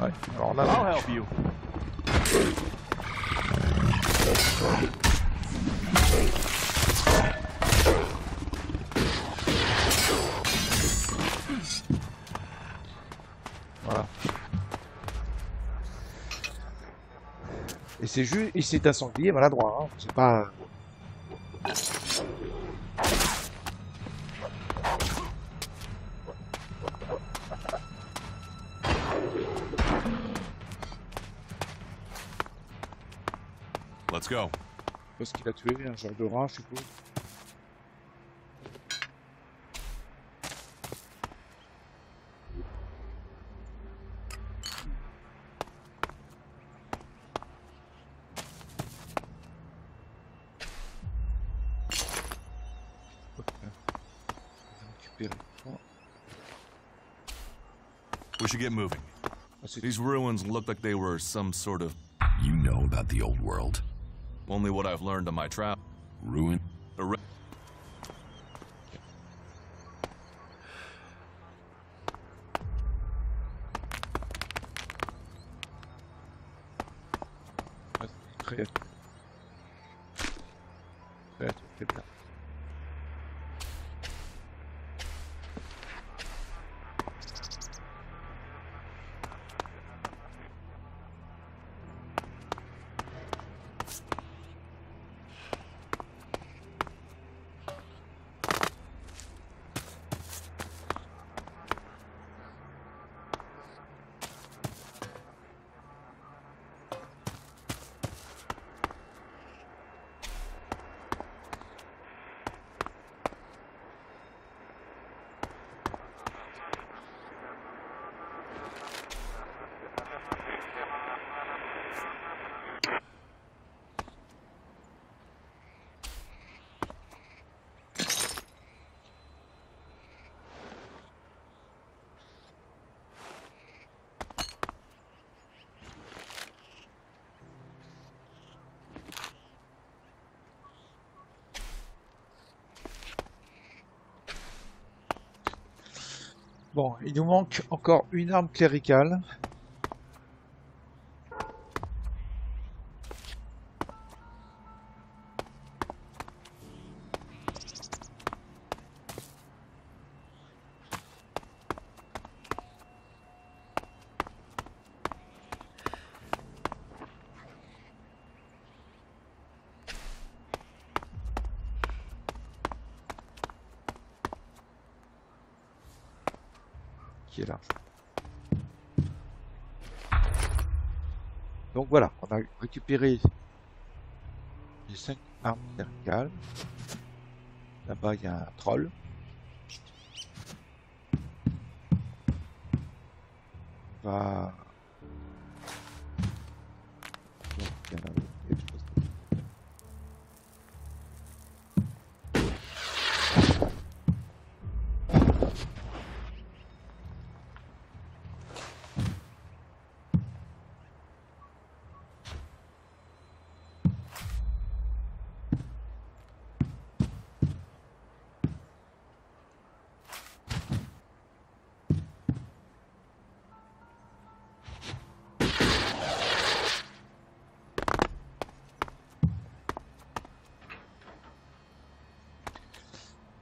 Speaker 1: Ouais, alors là...
Speaker 7: I'll help you.
Speaker 1: Voilà. Et c'est juste... Et c'est un sanglier maladroit, hein. C'est pas...
Speaker 5: Let's go.
Speaker 1: Parce qu'il a tué un genre de rat, je suppose.
Speaker 5: We should get moving.
Speaker 1: Ah, c'est-
Speaker 5: These ruins look like they were some sort of...
Speaker 3: You know about the old world?
Speaker 5: Only what I've learned on my travel.
Speaker 3: Ruin?
Speaker 1: Créature. Créature, c'est bien. Bon, il nous manque encore une arme cléricale. Qui est là. Donc voilà, on a récupéré les 5 armes cléricales. Là-bas, il y a un troll. On va... Donc, il y en a quelque chose.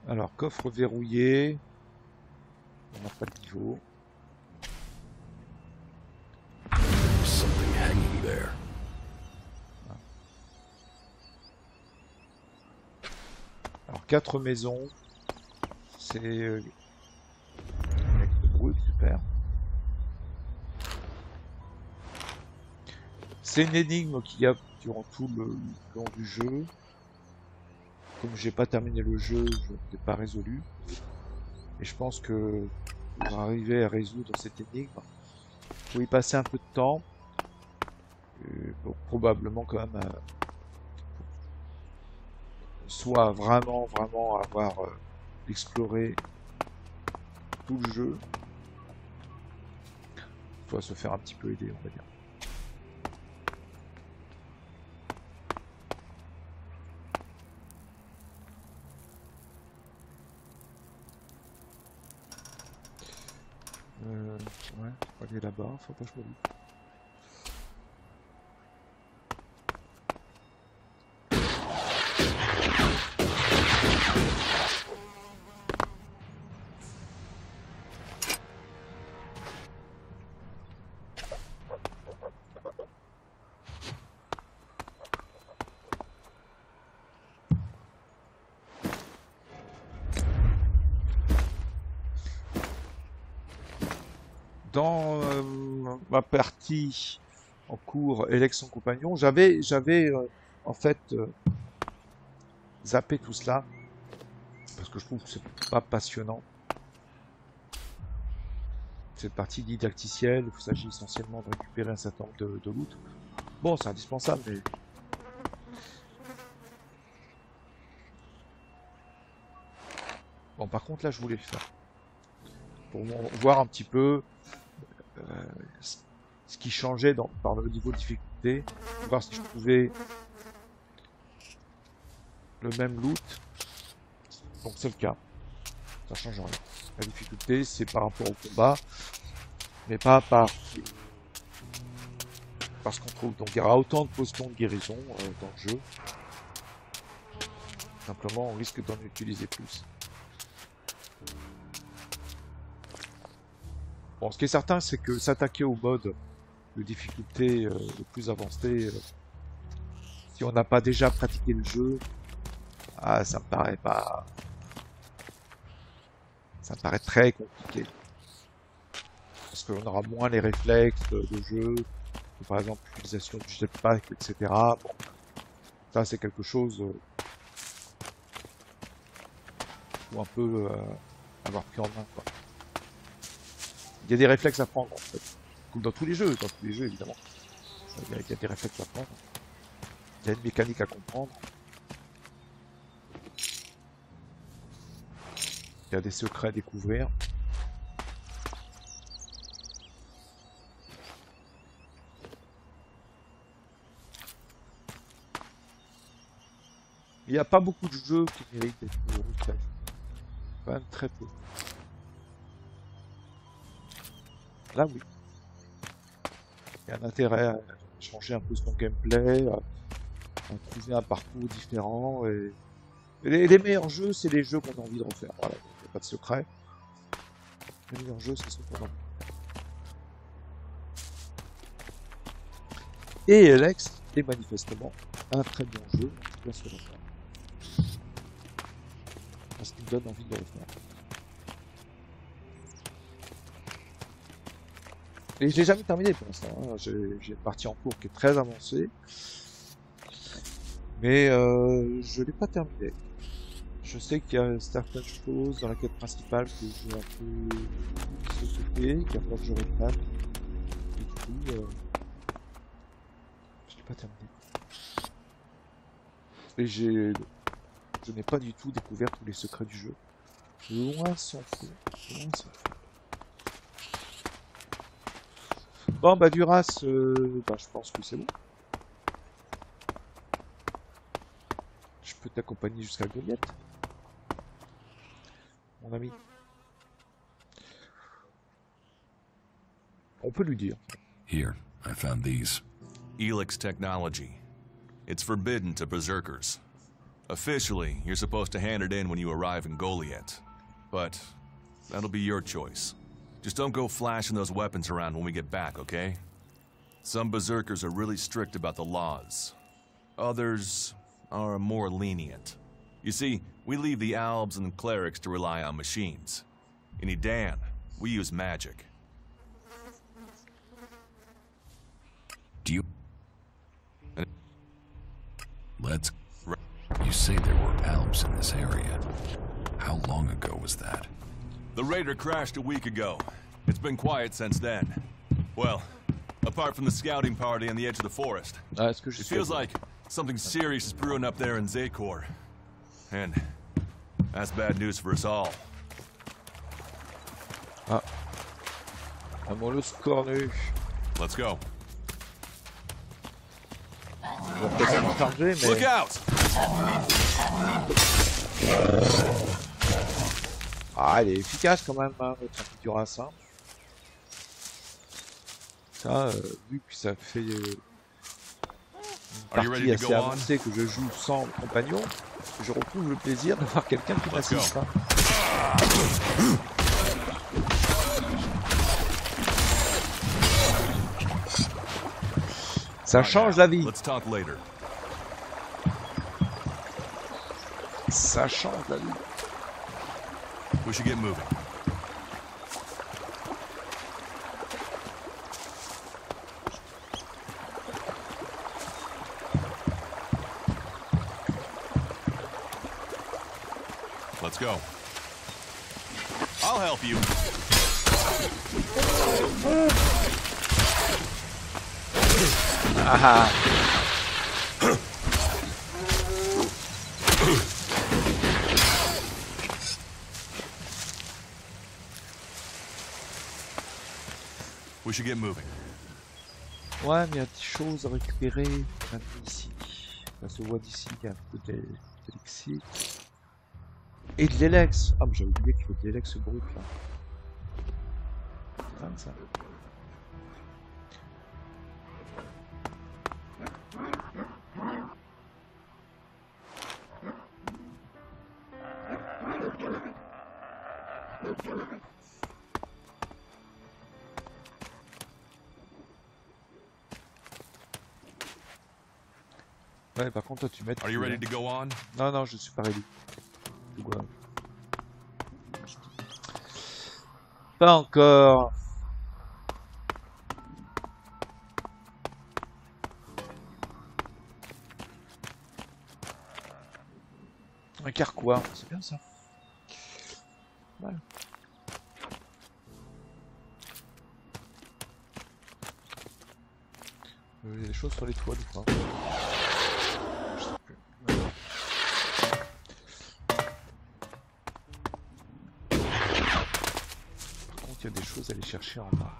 Speaker 1: Alors, coffre verrouillé. On n'a pas de niveau.
Speaker 2: There's something hanging there.
Speaker 1: Alors, 4 maisons. C'est... avec le bruit, super. C'est une énigme qu'il y a durant tout le long du jeu. Comme j'ai pas terminé le jeu, je ne l'ai pas résolu. Et je pense que pour arriver à résoudre cette énigme, Faut y passer un peu de temps. Faut probablement quand même soit vraiment avoir exploré tout le jeu, soit se faire un petit peu aider, on va dire. Ouais, faut aller là-bas, faut pas que je me loupe. Dans ma partie en cours Elex son compagnon, j'avais en fait zappé tout cela parce que je trouve que c'est pas passionnant. Cette partie didacticielle où il s'agit essentiellement de récupérer un certain nombre de loot. Bon, c'est indispensable, mais bon, par contre là je voulais le faire pour voir un petit peu ce qui changeait par le niveau de difficulté, voir si je pouvais le même loot. Donc c'est le cas, ça change rien. La difficulté c'est par rapport au combat, mais pas parce qu'on trouve. Donc il y aura autant de potions de guérison dans le jeu. Simplement on risque d'en utiliser plus. Bon, ce qui est certain, c'est que s'attaquer au mode de difficulté le plus avancé, si on n'a pas déjà pratiqué le jeu, ça me paraît pas... Ça me paraît très compliqué. Parce qu'on aura moins les réflexes de jeu, par exemple l'utilisation du jetpack, etc. Bon, ça c'est quelque chose faut un peu avoir pris en main, quoi. Il y a des réflexes à prendre, en fait. Comme dans tous les jeux évidemment. Il y a des réflexes à prendre. Il y a une mécanique à comprendre. Il y a des secrets à découvrir. Il n'y a pas beaucoup de jeux qui méritent d'être refaits. Quand même très peu. Là, oui. Il y a un intérêt à changer un peu son gameplay, à trouver un parcours différent. Et les meilleurs jeux, c'est les jeux qu'on a envie de refaire. Voilà, il n'y a pas de secret. Les meilleurs jeux, c'est ceux qu'on a envie de refaire. Et Elex est manifestement un très bon jeu, en tout cas sur le plan. Parce qu'il me donne envie de le refaire. Et je l'ai jamais terminé pour l'instant, hein. J'ai une partie en cours qui est très avancée. Mais je l'ai pas terminé. Je sais qu'il y a certaines choses dans la quête principale que j'ai un peu sauté, qu'il va falloir que je reprenne. Et du coup, je l'ai pas terminé. Et je n'ai pas du tout découvert tous les secrets du jeu. Loin s'en faut. Loin s'en faut. Bon, bah Duras, je pense que c'est bon. Je peux t'accompagner jusqu'à Goliath, mon ami. On peut lui dire.
Speaker 3: Here, I found these.
Speaker 5: Elex technology. It's forbidden to berserkers. Officially, you're supposed to hand it in when you arrive in Goliath. But that'll be your choice. Just don't go flashing those weapons around when we get back, okay? Some berserkers are really strict about the laws. Others are more lenient. You see, we leave the Albs and clerics to rely on machines. In Edan, we use magic.
Speaker 3: Do you... Let's... You say there were Albs in this area. How long ago was that?
Speaker 5: The raider crashed a week ago. It's been quiet since then. Well, apart from the scouting party on the edge of the forest,
Speaker 1: Ah, est-ce que je
Speaker 5: it
Speaker 1: sais
Speaker 5: feels like something serious is brewing up there in Zakor. And that's bad news for us all.
Speaker 1: Ah. Un molosse cornu.
Speaker 5: Let's go.
Speaker 1: On va peut-être s'en charger,
Speaker 5: Look
Speaker 1: mais...
Speaker 5: out!
Speaker 1: Ah, elle est efficace quand même, hein, notre Cuirasse. Hein. Ça, vu que ça fait une partie assez avancée que je joue sans compagnon, je retrouve le plaisir d'avoir quelqu'un qui m'assiste. Hein. Ça change la vie.
Speaker 5: Let's talk later.
Speaker 1: Ça change la vie.
Speaker 5: We should get moving. Let's go. I'll help you.
Speaker 1: Ah.
Speaker 5: We should get moving.
Speaker 1: Ouais, mais il y a des choses à récupérer maintenant ici. Ça se voit d'ici, il y a un peu d'élixir. Et de l'élex. Ah, mais j'avais oublié qu'il faut de l'élex brut là. Comme ça. Ouais, par contre, toi, tu mets.
Speaker 5: Are you ready to go on?
Speaker 1: Non, non, je suis pas ready. Ouais. Pas encore. Un carquois, c'est bien ça. Voilà. Il y a des choses sur les toits, ou pas? Je sais plus. Voilà. Par contre, il y a des choses à aller chercher en bas.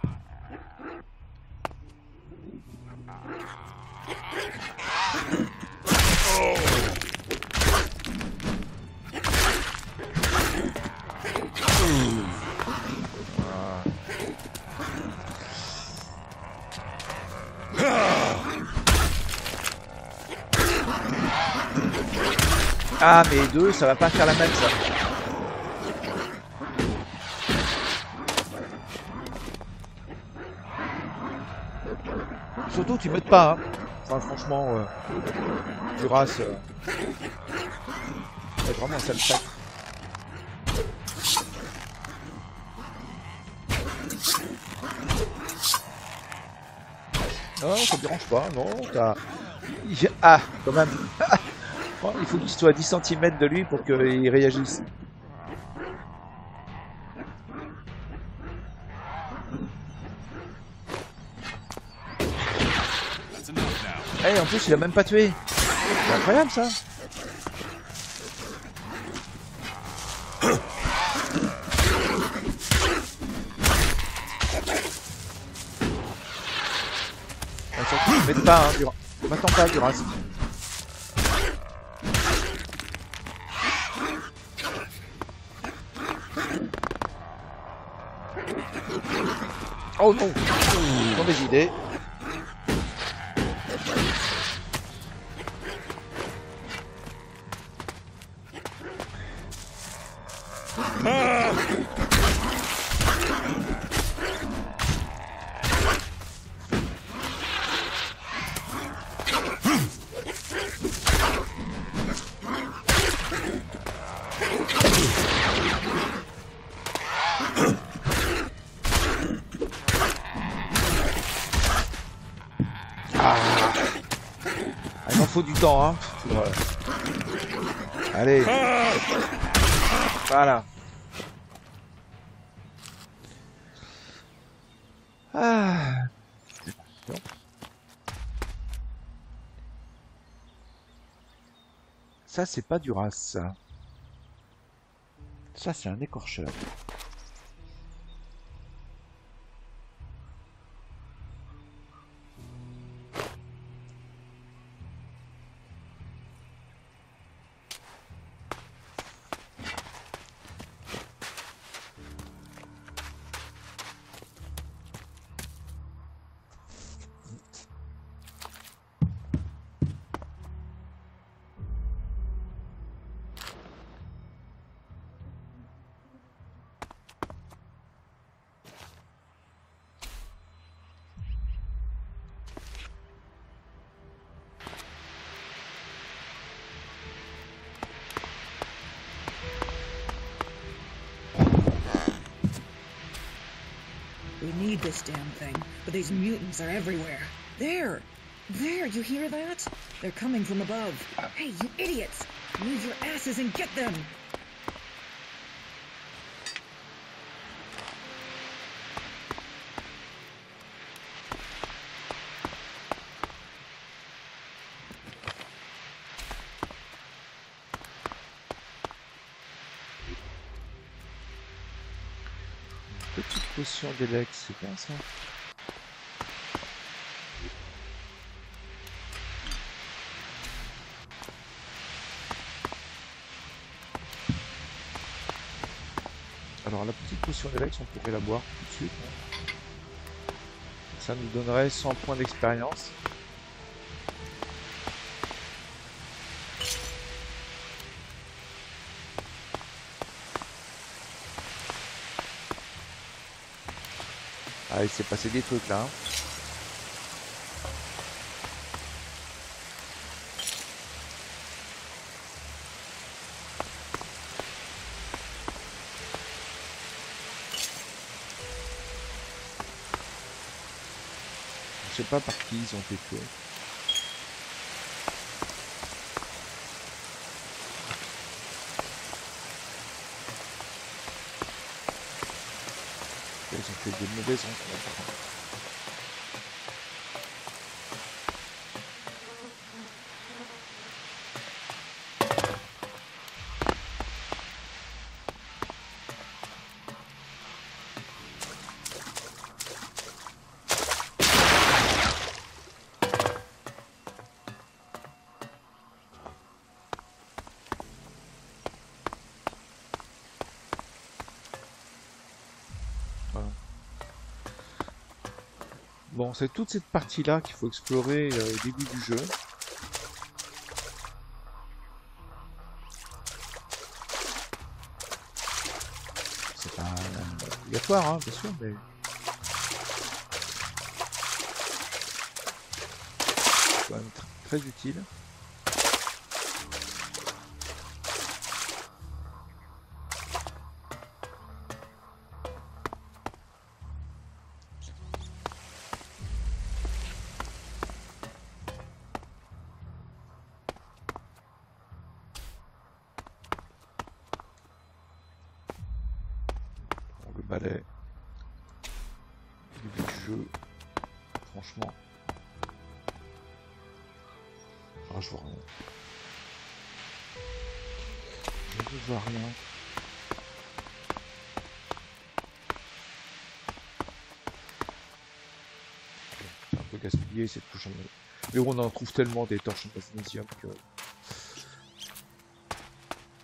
Speaker 1: Ah, mais deux, ça va pas faire la même, ça. Surtout, tu m'aides pas, hein. Enfin, franchement, Duras, c'est vraiment un sale sac. Non, ça te dérange pas, non, t'as... Ah, quand même. Bon, il faut qu'il soit à 10 cm de lui pour qu'il réagisse. Eh, en plus, il a même pas tué. C'est incroyable, ça. Surtout, ne m'aide pas, hein, Duras. M'attends pas, Duras. Oh non! Mauvaise idée. Il en faut du temps, hein. Voilà. Allez. Voilà. Ah. Ça, c'est pas du ras, ça. Ça, c'est un écorcheur.
Speaker 6: We need this damn thing, but these mutants are everywhere. There! There, you hear that? They're coming from above. Hey, you idiots! Move your asses and get them!
Speaker 1: Petite potion d'Elex, c'est bien ça. Alors la petite potion d'Elex, on pourrait la boire tout de suite. Hein. Ça nous donnerait 100 points d'expérience. Ah, il s'est passé des trucs là. Hein. Je sais pas par qui ils ont été tués. Ils ont fait des mauvaises rencontres. Bon, c'est toute cette partie-là qu'il faut explorer au début du jeu. C'est pas obligatoire, hein, bien sûr, mais... c'est quand même très utile. Balai du jeu, franchement, ah, je vois rien. Je ne vois rien. C'est un peu gaspillé cette touche en... Mais on en trouve tellement des torches en magnésium que...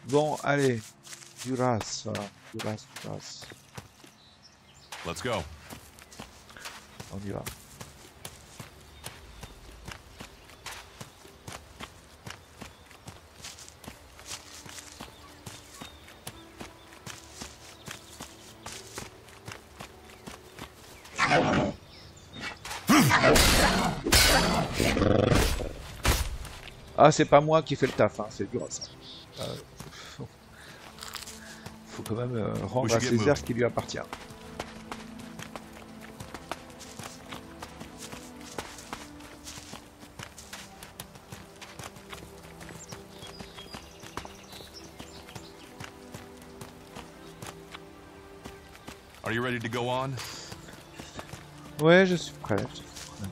Speaker 1: Bon, allez, du ras, voilà. Du ras.
Speaker 5: Let's go.
Speaker 1: On y va. Ah, c'est pas moi qui fais le taf, hein, c'est dur ça. Faut quand même rendre à César ce qui lui appartient.
Speaker 5: Are you ready to go on?
Speaker 1: Ouais, je suis prêt. Je suis prêt.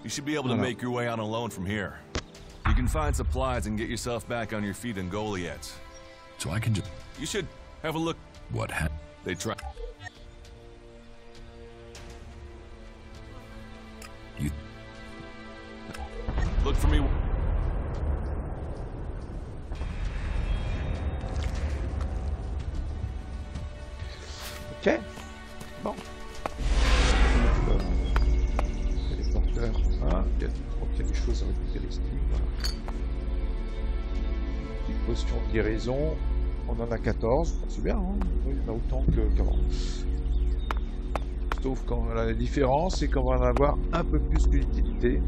Speaker 5: You should be able to
Speaker 1: Voilà.
Speaker 5: make your way out alone from here. You can find supplies and get yourself back on your feet in Goliath.
Speaker 3: So I can just...
Speaker 5: You should have a look.
Speaker 3: What happened?
Speaker 5: They try.
Speaker 3: You...
Speaker 5: Look for me.
Speaker 1: Ok. Bon. Téléporteur. Ah, il y a des choses à récupérer ici. Voilà. Petite potion de guérison. On en a 14. C'est bien, hein, il y en a autant qu'avant. Sauf quand la différence, c'est qu'on va en avoir un peu plus qu'utilité.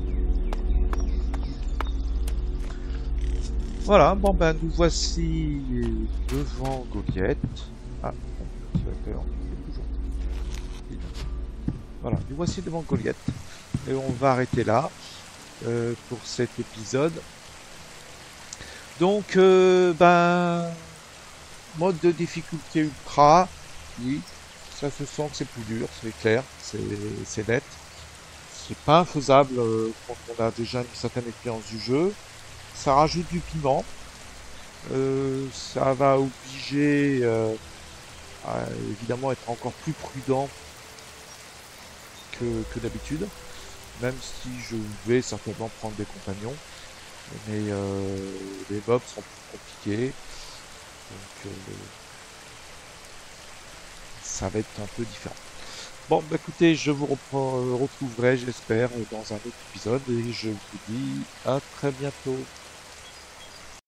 Speaker 1: Voilà, bon ben nous voici devant Goliath. Ah, l'activateur est toujours. Voilà, nous voici devant Goliath. Et on va arrêter là pour cet épisode. Donc, ben, mode de difficulté ultra, oui, ça se sent que c'est plus dur, c'est clair, c'est net. C'est pas infaisable quand on a déjà une certaine expérience du jeu. Ça rajoute du piment. Ça va obliger à évidemment être encore plus prudent que d'habitude. Même si je vais certainement prendre des compagnons. Mais les mobs sont plus compliqués. Donc ça va être un peu différent. Bon, bah écoutez, je vous retrouverai, j'espère, dans un autre épisode. Et je vous dis à très bientôt.